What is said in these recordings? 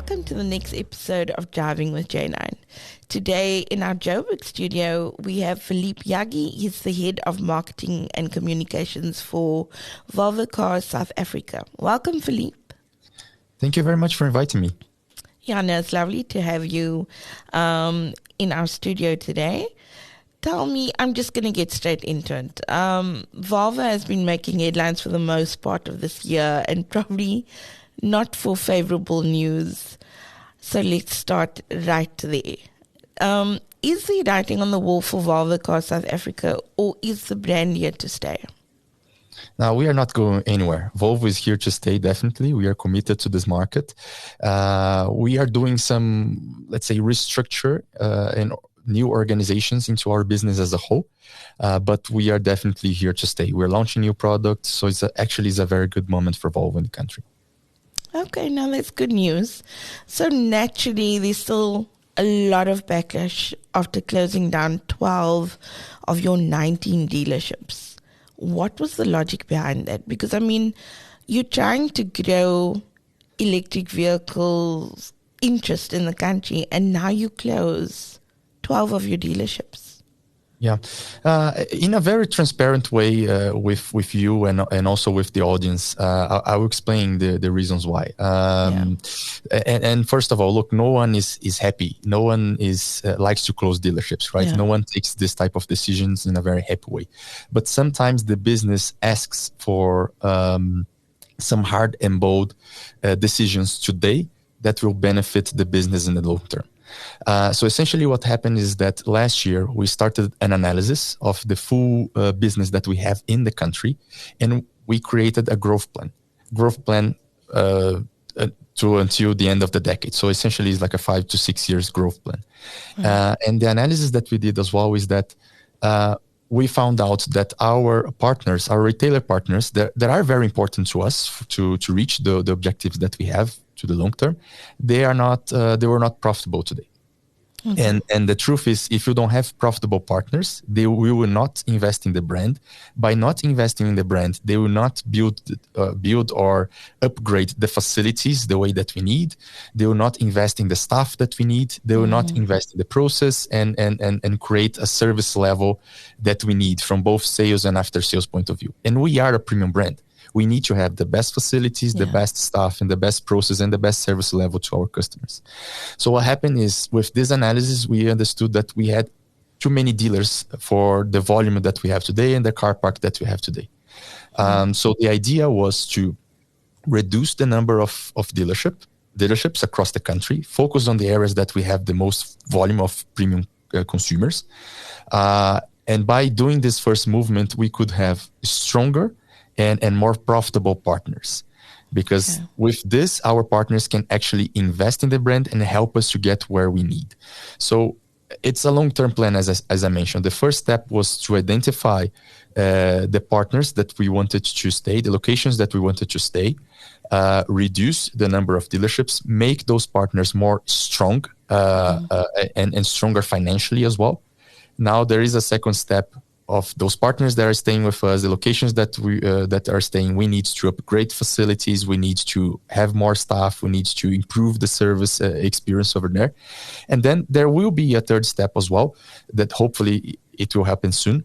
welcome to the next episode of Driving with Janine. Today in our Joburg studio, we have Felipe Yagi. He's the head of marketing and communications for Volvo Cars South Africa. Welcome, Felipe. Thank you very much for inviting me. Yeah, no, it's lovely to have you in our studio today. Tell me, I'm just going to get straight into it. Volvo has been making headlines for the most part of this year and probably not for favorable news. So let's start right there. Is the writing on the wall for Volvo Cars South Africa, or is the brand here to stay? Now, we are not going anywhere. Volvo is here to stay, definitely. We are committed to this market. We are doing some, let's say, restructure and new organizations into our business as a whole. But we are definitely here to stay. We're launching new products, so it's a very good moment for Volvo in the country. Okay, now that's good news. So naturally, there's still a lot of backlash after closing down 12 of your 19 dealerships. What was the logic behind that? Because, I mean, you're trying to grow electric vehicles interest in the country, and now you close 12 of your dealerships. Yeah, in a very transparent way with you and also with the audience, I will explain the reasons why. And first of all, look, no one is happy. No one likes to close dealerships, right? Yeah. No one takes this type of decisions in a very happy way. But sometimes the business asks for some hard and bold decisions today that will benefit the business in the long term. So essentially what happened is that last year we started an analysis of the full business that we have in the country, and we created a growth plan to until the end of the decade. So essentially it's like a 5 to 6 years growth plan. And the analysis that we did as well is that we found out that our partners, our retailer partners that are very important to us to reach the objectives that we have to the long term, they were not profitable today. Mm-hmm. And the truth is, if you don't have profitable partners, we will not invest in the brand. By not investing in the brand, they will not build or upgrade the facilities the way that we need. They will not invest in the staff that we need. They will not invest in the process and create a service level that we need from both sales and after sales point of view. And we are a premium brand. We need to have the best facilities, the best staff, and the best process and the best service level to our customers. So what happened is, with this analysis, we understood that we had too many dealers for the volume that we have today and the car park that we have today. So the idea was to reduce the number of dealerships across the country, focus on the areas that we have the most volume of premium consumers. And by doing this first movement, we could have stronger and more profitable partners, because with this, our partners can actually invest in the brand and help us to get where we need. So it's a long-term plan, as I mentioned. The first step was to identify the partners that we wanted to stay, the locations that we wanted to stay, reduce the number of dealerships, make those partners more strong and stronger financially as well. Now there is a second step of those partners that are staying with us, the locations that are staying. We need to upgrade facilities. We need to have more staff. We need to improve the service experience over there. And then there will be a third step as well, that hopefully it will happen soon,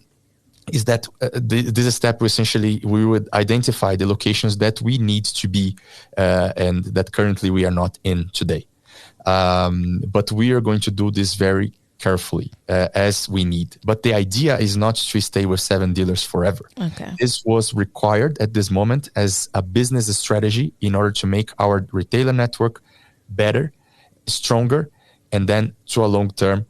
is that this step, essentially, we would identify the locations that we need to be and that currently we are not in today. But we are going to do this very carefully as we need. But the idea is not to stay with 7 dealers forever. Okay. This was required at this moment as a business strategy in order to make our retailer network better, stronger, and then to a long term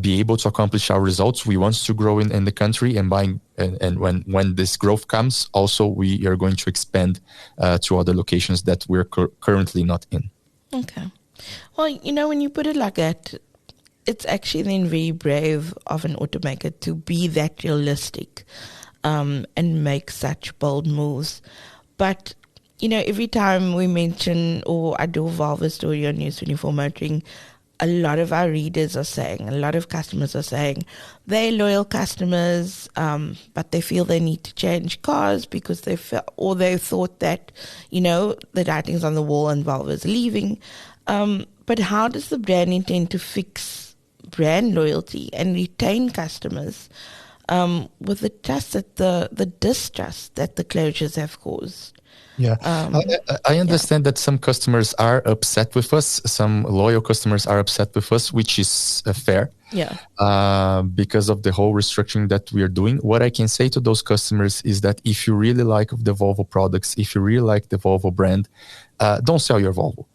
be able to accomplish our results. We want to grow in the country, and when this growth comes, also we are going to expand to other locations that we're currently not in. Okay. Well, when you put it like that, it's actually then very brave of an automaker to be that realistic and make such bold moves. But, every time we mention or I do a Volvo story on News24 Motoring, a lot of our readers are saying, a lot of customers are saying, they're loyal customers, but they feel they need to change cars because they thought that, the writing's on the wall and Volvo's leaving. But how does the brand intend to fix brand loyalty and retain customers with the trust that the distrust that the closures have caused? Yeah, I understand that some customers are upset with us. Some loyal customers are upset with us, which is fair. Yeah. Because of the whole restructuring that we are doing. What I can say to those customers is that if you really like the Volvo products, if you really like the Volvo brand, don't sell your Volvo.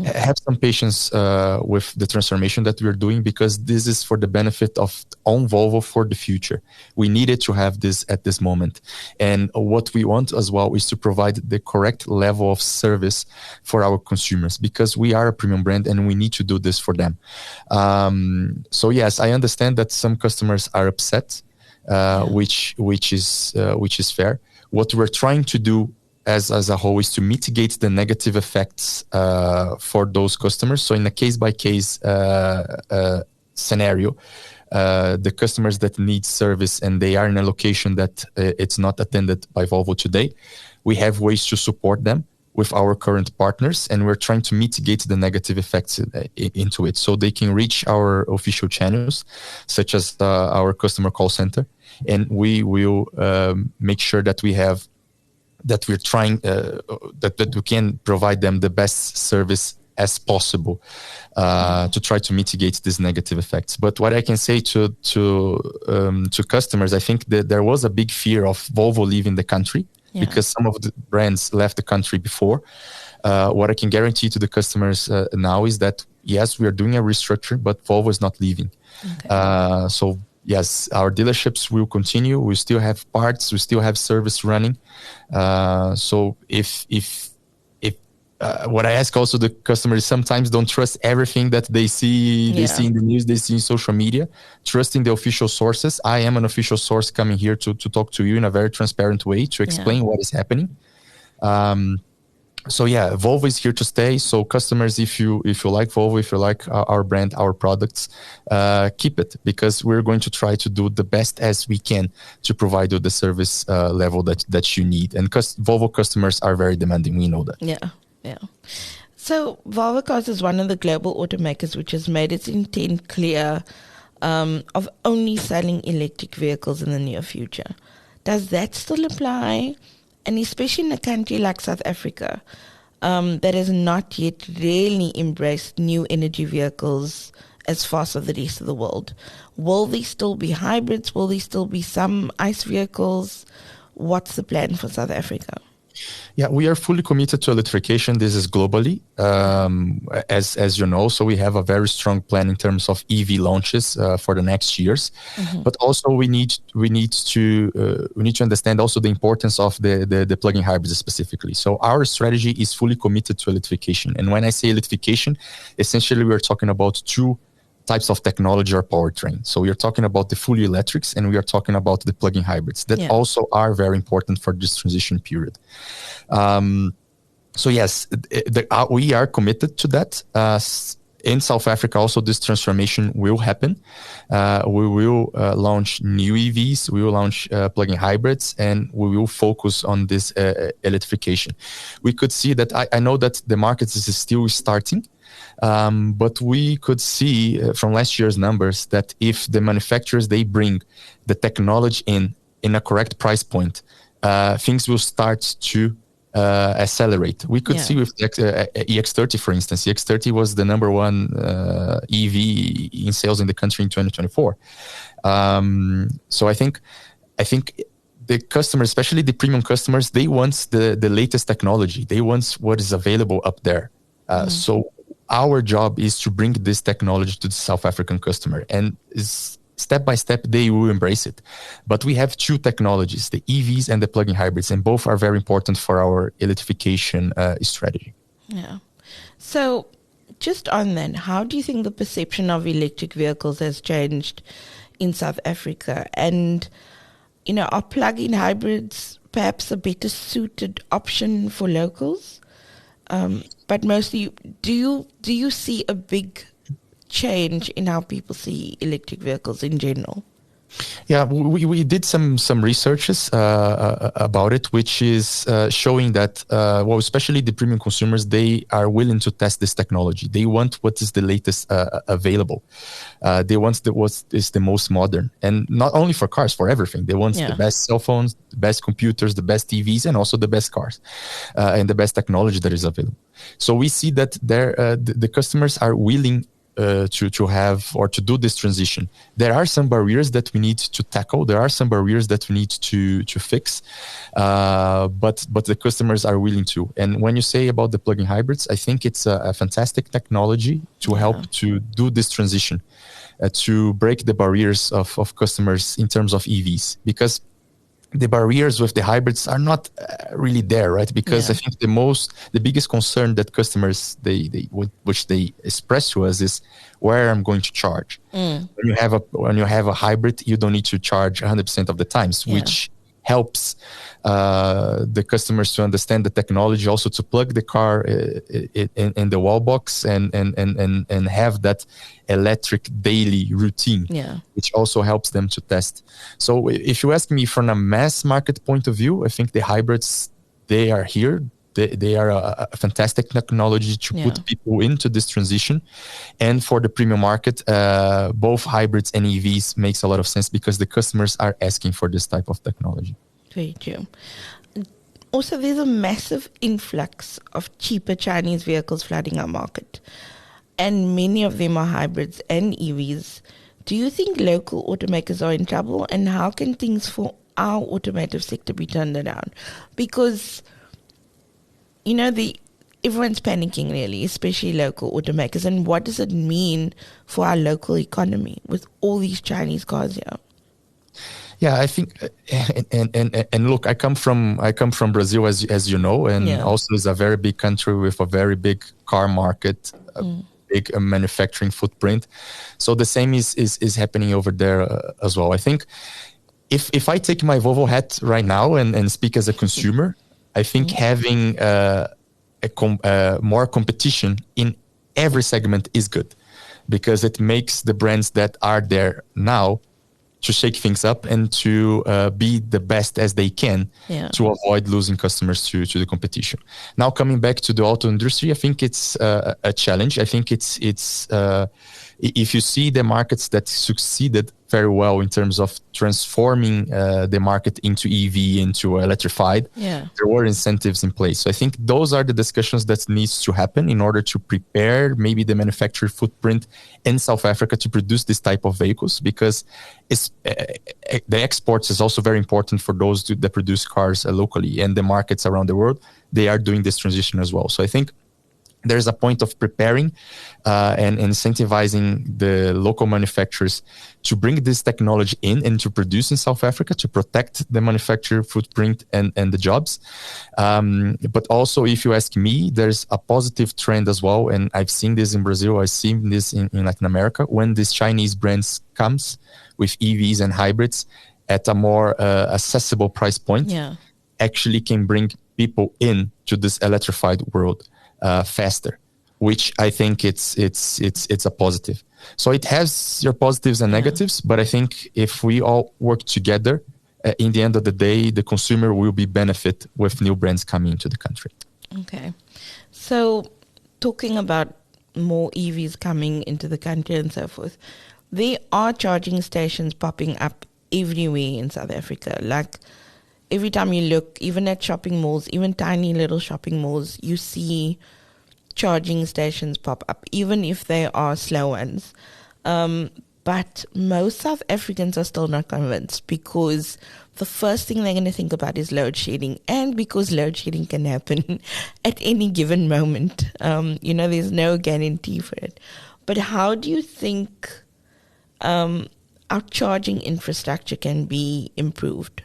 Have some patience with the transformation that we're doing, because this is for the benefit of own Volvo for the future. We needed to have this at this moment. And what we want as well is to provide the correct level of service for our consumers, because we are a premium brand and we need to do this for them. So yes, I understand that some customers are upset, which is fair. What we're trying to do as a whole is to mitigate the negative effects for those customers. So in a case-by-case scenario, the customers that need service and they are in a location that it's not attended by Volvo today, we have ways to support them with our current partners, and we're trying to mitigate the negative effects into it, so they can reach our official channels, such as our customer call center, and we will make sure that we're trying that we can provide them the best service as possible to try to mitigate these negative effects. But what I can say to customers, I think that there was a big fear of Volvo leaving the country because some of the brands left the country before. What I can guarantee to the customers now is that yes, we are doing a restructure, but Volvo is not leaving. Okay. So yes, our dealerships will continue. We still have parts. We still have service running. So if what I ask also the customers, sometimes don't trust everything that they see. They see in the news. They see in social media. Trust in the official sources. I am an official source coming here to talk to you in a very transparent way to explain what is happening. So yeah, Volvo is here to stay. So customers, if you like Volvo, if you like our brand, our products, keep it, because we're going to try to do the best as we can to provide you the service level that you need. And Volvo customers are very demanding. We know that. Yeah. So Volvo Cars is one of the global automakers which has made its intent clear of only selling electric vehicles in the near future. Does that still apply? And especially in a country like South Africa, that has not yet really embraced new energy vehicles as fast as the rest of the world. Will there still be hybrids? Will there still be some ICE vehicles? What's the plan for South Africa? Yeah, we are fully committed to electrification. This is globally, as you know. So we have a very strong plan in terms of EV launches for the next years. But also we need to understand also the importance of the plug-in hybrids specifically. So our strategy is fully committed to electrification. And when I say electrification, essentially we are talking about two types of technology or powertrain. So we are talking about the fully electrics and we are talking about the plug-in hybrids that also are very important for this transition period. So yes, we are committed to that. In South Africa, also this transformation will happen. We will launch new EVs, we will launch plug-in hybrids, and we will focus on this electrification. We could see that, I know that the market is still starting, but we could see from last year's numbers that if the manufacturers, they bring the technology in a correct price point, things will start to accelerate. We could see with EX30, for instance. EX30 was the number one EV in sales in the country in 2024. So I think the customers, especially the premium customers, they want the latest technology. They want what is available up there. So our job is to bring this technology to the South African customer, and step by step they will embrace it. But we have two technologies, the EVs and the plug-in hybrids, and both are very important for our electrification strategy. Yeah. So just on then, how do you think the perception of electric vehicles has changed in South Africa? And, are plug-in hybrids perhaps a better suited option for locals? But mostly, do you see a big change in how people see electric vehicles in general? Yeah, we did some researches about it, which is showing that, well, especially the premium consumers, they are willing to test this technology. They want what is the latest available. They want what is the most modern. And not only for cars, for everything. They want the best cell phones, the best computers, the best TVs, and also the best cars and the best technology that is available. So we see that the customers are willing to have or to do this transition. There are some barriers that we need to tackle. There are some barriers that we need to fix, but the customers are willing to. And when you say about the plug-in hybrids, I think it's a fantastic technology to help to do this transition, to break the barriers of customers in terms of EVs, because the barriers with the hybrids are not really there, right? Because I think the biggest concern that customers which they express to us is where I'm going to charge. When you have a hybrid, you don't need to charge 100% of the times, which helps the customers to understand the technology, also to plug the car in the wall box and have that electric daily routine, which also helps them to test. So if you ask me from a mass market point of view, I think the hybrids, they are here. They are a fantastic technology to put people into this transition. And for the premium market, both hybrids and EVs makes a lot of sense because the customers are asking for this type of technology. Very true. Also, there's a massive influx of cheaper Chinese vehicles flooding our market. And many of them are hybrids and EVs. Do you think local automakers are in trouble? And how can things for our automotive sector be turned around? Because everyone's panicking really, especially local automakers. And what does it mean for our local economy with all these Chinese cars here? Yeah, I think, and look, I come from Brazil, as you know, and also is a very big country with a very big car market, a big manufacturing footprint. So the same is happening over there as well. I think if I take my Volvo hat right now and speak as a consumer, I think having more competition in every segment is good, because it makes the brands that are there now to shake things up and to be the best as they can to avoid losing customers to the competition. Now, coming back to the auto industry, I think it's a challenge. I think it's if you see the markets that succeeded very well in terms of transforming the market into EV, into electrified, there were incentives in place. So I think those are the discussions that needs to happen in order to prepare maybe the manufacturer footprint in South Africa to produce this type of vehicles, because the exports is also very important for those that produce cars locally, and the markets around the world, they are doing this transition as well. So I think there's a point of preparing and incentivizing the local manufacturers to bring this technology in and to produce in South Africa to protect the manufacturer footprint and the jobs. But also, if you ask me, there's a positive trend as well. And I've seen this in Brazil. I've seen this in Latin America. When these Chinese brands comes with EVs and hybrids at a more accessible price point, actually can bring people in to this electrified world faster, which I think it's a positive. So it has your positives and negatives, but I think if we all work together, in the end of the day, the consumer will be benefit with new brands coming into the country. Okay. So talking about more EVs coming into the country and so forth, there are charging stations popping up everywhere in South Africa. Like every time you look, even at shopping malls, even tiny little shopping malls, you see charging stations pop up, even if they are slow ones. But most South Africans are still not convinced, because the first thing they're going to think about is load shedding, and because load shedding can happen at any given moment. There's no guarantee for it. But how do you think our charging infrastructure can be improved?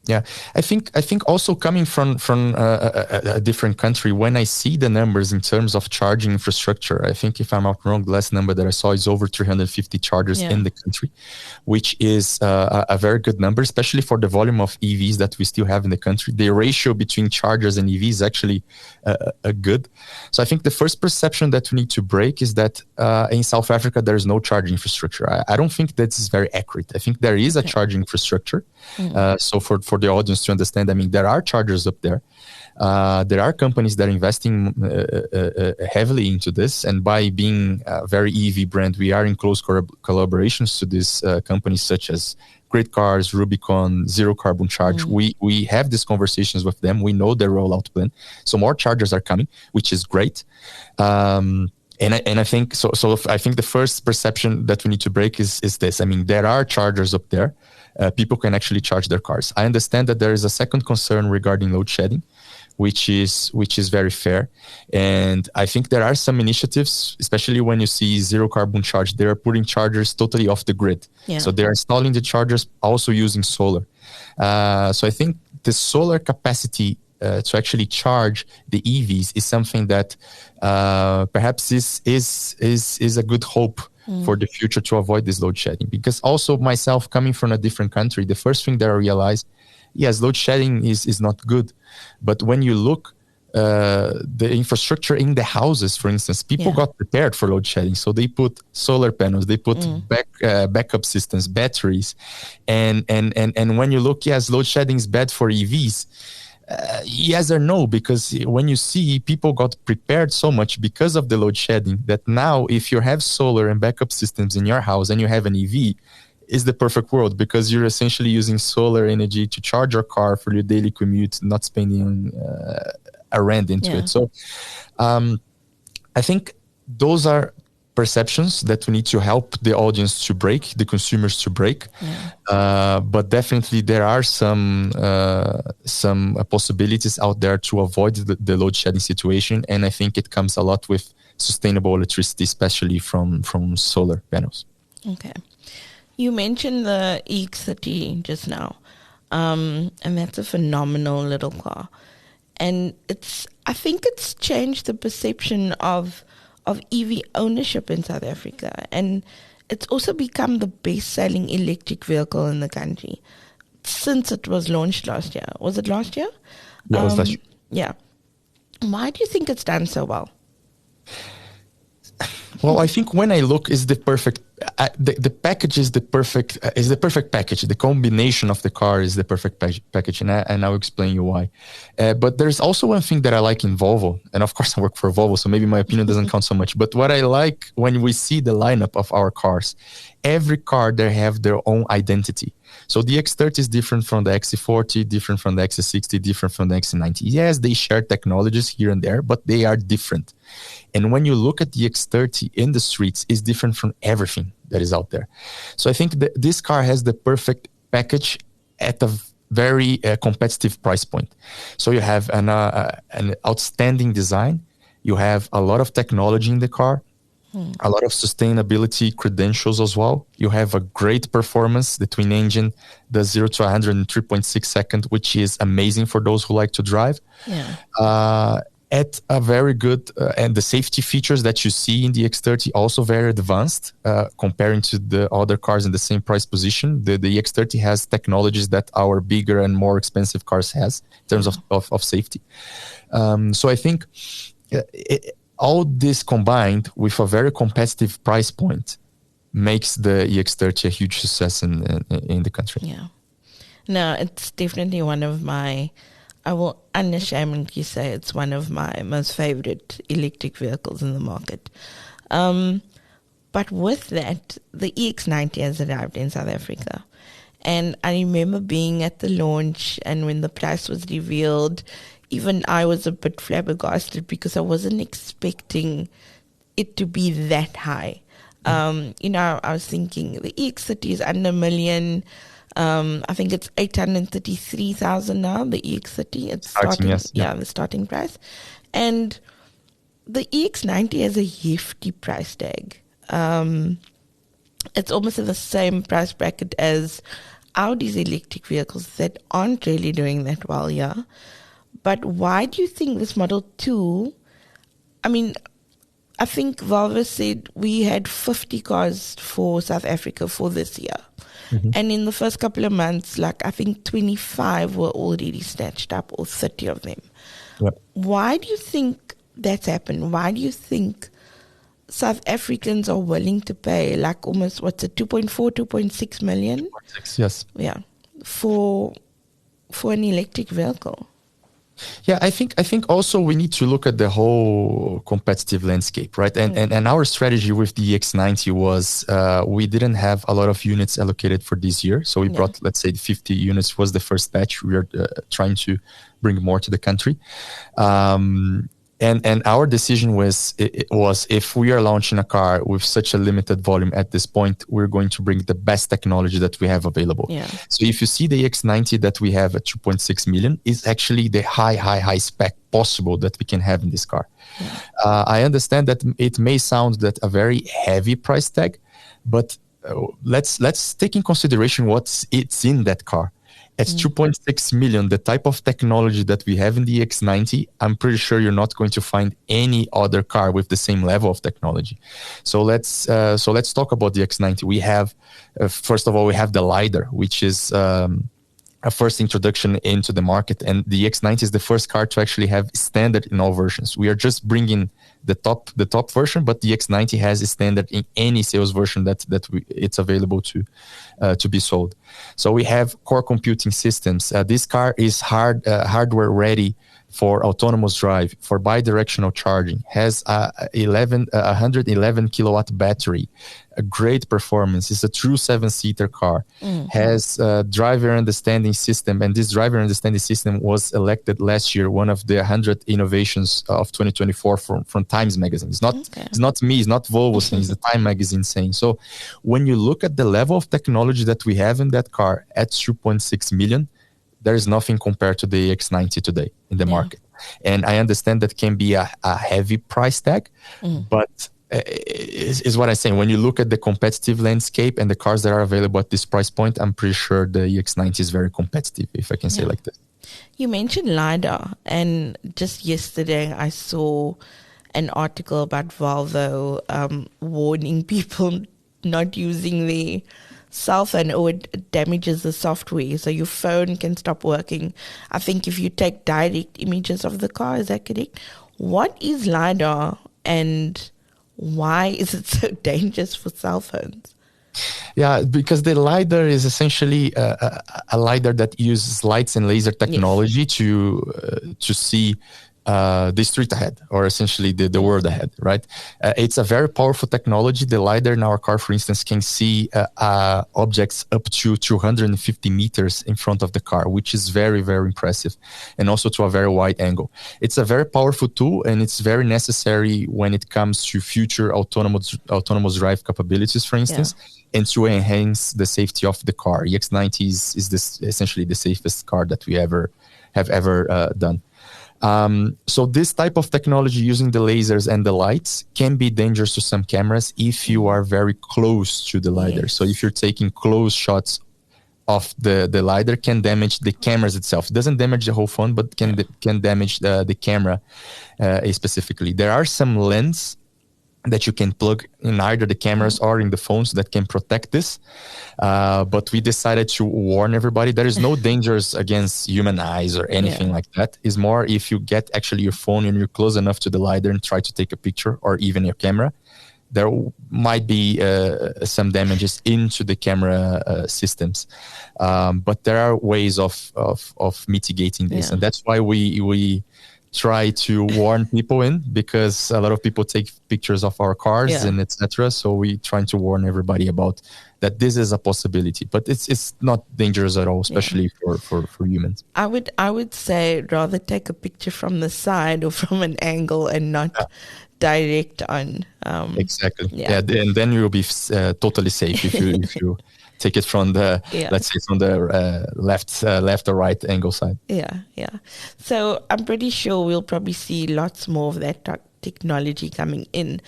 Yeah, I think also coming from a different country, when I see the numbers in terms of charging infrastructure, I think if I'm not wrong, the last number that I saw is over 350 chargers in the country, which is a very good number, especially for the volume of EVs that we still have in the country. The ratio between chargers and EVs is actually good. So I think the first perception that we need to break is that in South Africa, there is no charging infrastructure. I don't think that is very accurate. I think there is a charging infrastructure. So for the audience to understand, I mean, there are chargers up there. There are companies that are investing heavily into this, and by being a very EV brand, we are in close collaborations to these companies such as Great Cars, Rubicon, Zero Carbon Charge. We have these conversations with them. We know their rollout plan. So more chargers are coming, which is great. And I think so. I think the first perception that we need to break is this. I mean, there are chargers up there. People can actually charge their cars. I understand that there is a second concern regarding load shedding, which is very fair. And I think there are some initiatives, especially when you see Zero Carbon Charge, they are putting chargers totally off the grid. Yeah. So they're installing the chargers also using solar. So I think the solar capacity to actually charge the EVs is something that perhaps is a good hope for the future to avoid this load shedding. Because also myself coming from a different country, the first thing that I realized, yes, load shedding is not good. But when you look the infrastructure in the houses, for instance, people got prepared for load shedding. So they put solar panels, they put backup systems, batteries. And when you look, yes, load shedding is bad for EVs. Yes or no, because when you see people got prepared so much because of the load shedding that now if you have solar and backup systems in your house and you have an EV, is the perfect world, because you're essentially using solar energy to charge your car for your daily commute, not spending a rand into it. So I think those are perceptions that we need to help the audience to break, the consumers to break. But definitely there are some possibilities out there to avoid the load shedding situation. And I think it comes a lot with sustainable electricity, especially from solar panels. Okay. You mentioned the EX30 just now, and that's a phenomenal little car. And I think it's changed the perception of EV ownership in South Africa. And it's also become the best-selling electric vehicle in the country since it was launched last year. Was it last year? Yeah, it was last year. Yeah. Why do you think it's done so well? Well, I think when I look, is the perfect the package is the perfect package. The combination of the car is the perfect package, and I'll explain you why. But there's also one thing that I like in Volvo, and of course I work for Volvo, so maybe my opinion doesn't count so much. But what I like when we see the lineup of our cars, every car they have their own identity. So the X30 is different from the XC40, different from the XC60, different from the XC90. Yes, they share technologies here and there, but they are different. And when you look at the X30 in the streets, it's different from everything that is out there. So I think that this car has the perfect package at a very competitive price point. So you have an outstanding design. You have a lot of technology in the car. A lot of sustainability credentials as well. You have a great performance. The twin engine, the 0 to 100 in 3.6 seconds, which is amazing for those who like to drive. At a very good, and the safety features that you see in the X30 also very advanced comparing to the other cars in the same price position. The X30 has technologies that our bigger and more expensive cars has in terms of safety. So I think all this combined with a very competitive price point makes the EX30 a huge success in the country. Yeah. No, it's definitely one of my, I will unashamedly say it's one of my most favorite electric vehicles in the market. But with that, the EX90 has arrived in South Africa. And I remember being at the launch, and when the price was revealed, even I was a bit flabbergasted because I wasn't expecting it to be that high. I was thinking the EX30 is under $1 million. I think it's 833,000 now, the EX30. It's starting, the starting price. And the EX90 has a hefty price tag. It's almost in the same price bracket as Audi's electric vehicles that aren't really doing that well, yeah. But why do you think this Model 2, I mean, I think Volvo said we had 50 cars for South Africa for this year. Mm-hmm. And in the first couple of months, like I think 25 were already snatched up, or 30 of them. Yep. Why do you think that's happened? Why do you think South Africans are willing to pay like almost, 2.4, 2.6 million? 2.6, yes. Yeah. For an electric vehicle. Yeah, I think also we need to look at the whole competitive landscape, right? And our strategy with the EX90 was we didn't have a lot of units allocated for this year. So we brought, let's say, 50 units was the first batch. We are trying to bring more to the country. And our decision was if we are launching a car with such a limited volume at this point, we're going to bring the best technology that we have available. Yeah. So if you see the EX90 that we have at 2.6 million is actually the high spec possible that we can have in this car. Yeah. I understand that it may sound that a very heavy price tag, but let's take in consideration what's in that car. At 2.6 million, the type of technology that we have in the X90, I'm pretty sure you're not going to find any other car with the same level of technology. So let's talk about the X90. We have, first of all, we have the LiDAR, which is a first introduction into the market, and the X90 is the first car to actually have standard in all versions. We are just bringing the top version, but the X90 has a standard in any sales version that it's available to be sold. So we have core computing systems. This car is hardware ready for autonomous drive, for bi-directional charging, has a 111 kilowatt battery, a great performance. It's a true 7-seater car, has a driver understanding system, and this driver understanding system was elected last year one of the 100 innovations of 2024 from Times Magazine. It's not me, it's not Volvo saying, it's the Time Magazine saying. So when you look at the level of technology that we have in that car at 2.6 million, there is nothing compared to the X90 today in the market. And I understand that can be a heavy price tag, but is what I'm saying. When you look at the competitive landscape and the cars that are available at this price point, I'm pretty sure the EX90 is very competitive, if I can say like this. You mentioned LiDAR, and just yesterday I saw an article about Volvo warning people not using the cell phone, or it damages the software, so your phone can stop working. I think if you take direct images of the car, is that correct? What is LiDAR, and why is it so dangerous for cell phones? Yeah, because the LiDAR is essentially a LiDAR that uses lights and laser technology to see the street ahead, or essentially the world ahead, right? It's a very powerful technology. The LiDAR in our car, for instance, can see objects up to 250 meters in front of the car, which is very, very impressive, and also to a very wide angle. It's a very powerful tool, and it's very necessary when it comes to future autonomous drive capabilities, for instance, and to enhance the safety of the car. EX90 is essentially the safest car that we have ever done. So this type of technology using the lasers and the lights can be dangerous to some cameras if you are very close to the LiDAR. So if you're taking close shots of the LiDAR, can damage the cameras itself. It doesn't damage the whole phone, but can damage the camera specifically. There are some lenses that you can plug in either the cameras or in the phones that can protect this. But we decided to warn everybody. There is no dangers against human eyes or anything like that. It's more if you get actually your phone and you're close enough to the LiDAR and try to take a picture, or even your camera, there might be some damages into the camera systems. But there are ways of mitigating this. And that's why we try to warn people because a lot of people take pictures of our cars and etc. So we trying to warn everybody about that this is a possibility, but it's not dangerous at all, especially for humans. I would say rather take a picture from the side or from an angle and not direct on. Exactly. And then you'll be totally safe if you take it from the let's say from the left or right angle side. So I'm pretty sure we'll probably see lots more of that technology coming in.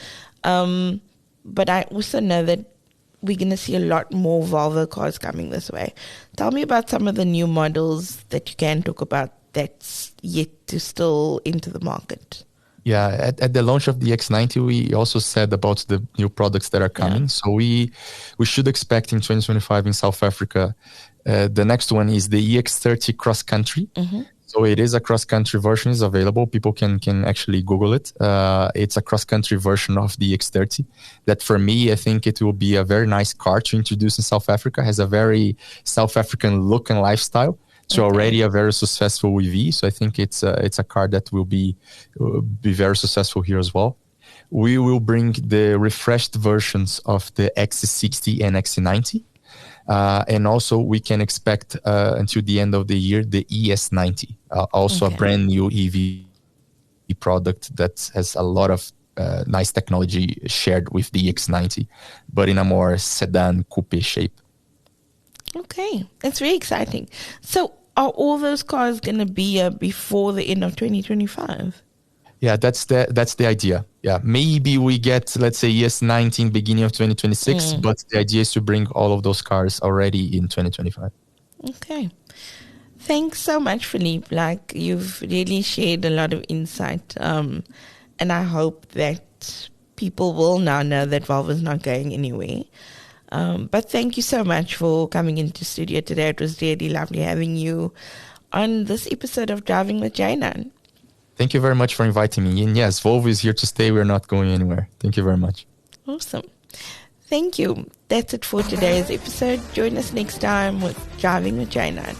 But I also know that we're going to see a lot more Volvo cars coming this way. Tell me about some of the new models that you can talk about that's yet to still enter the market. Yeah, at the launch of the X90, we also said about the new products that are coming. Yeah. So we should expect in 2025 in South Africa, the next one is the EX30 Cross Country. Mm-hmm. So it is a cross-country version, is available. People can actually Google it. It's a cross-country version of the X30 that for me, I think it will be a very nice car to introduce in South Africa. Has a very South African look and lifestyle. It's already a very successful EV. So I think it's a car that will be very successful here as well. We will bring the refreshed versions of the XC60 and XC90. And also we can expect until the end of the year the ES90, also a brand new EV product that has a lot of nice technology shared with the EX90, but in a more sedan coupe shape. Okay, that's very exciting. So are all those cars going to be before the end of 2025? Yeah, that's the idea. Yeah, maybe we get, let's say, ES90 beginning of 2026, but the idea is to bring all of those cars already in 2025. Okay. Thanks so much, Felipe. Like, you've really shared a lot of insight. And I hope that people will now know that Volvo is not going anywhere. But thank you so much for coming into studio today. It was really lovely having you on this episode of Driving with Janine. Thank you very much for inviting me. And yes, Volvo is here to stay. We're not going anywhere. Thank you very much. Awesome. Thank you. That's it for today's episode. Join us next time with Driving with Janine.